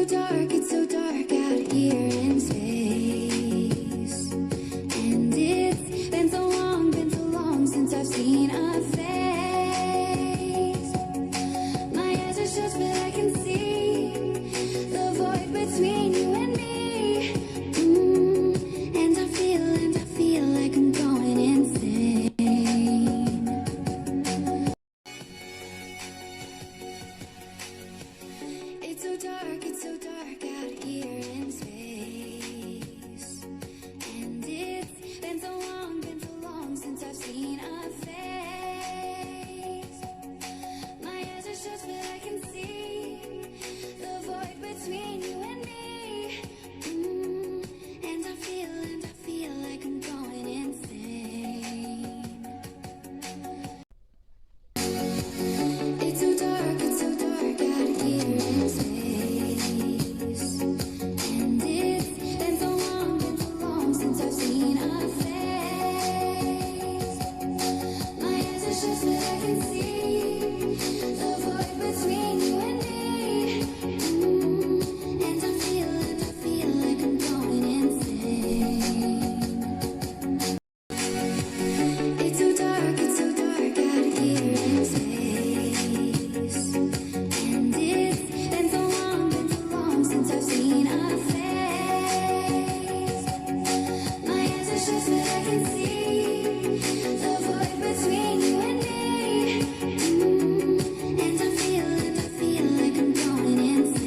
it's so dark out here in space. And it's been so long since I've seen a face. My eyes are shut but I can see the void between you and me. And I feel like I'm going insane. It's so dark out here in space. And it's been so long since I've seen a face. My eyes are shut but I can see the void between you and me. And I feel like I'm going insane. It's so dark out here in space. And it's been so long since I've seen a face. My eyes are shut but I can see the void between you and me. And I feel like I'm going insane. It's so dark out here in space. And it's been so long since I've seen a face. My eyes are shut but I can see the void between you and me. And I feel like I'm going insane.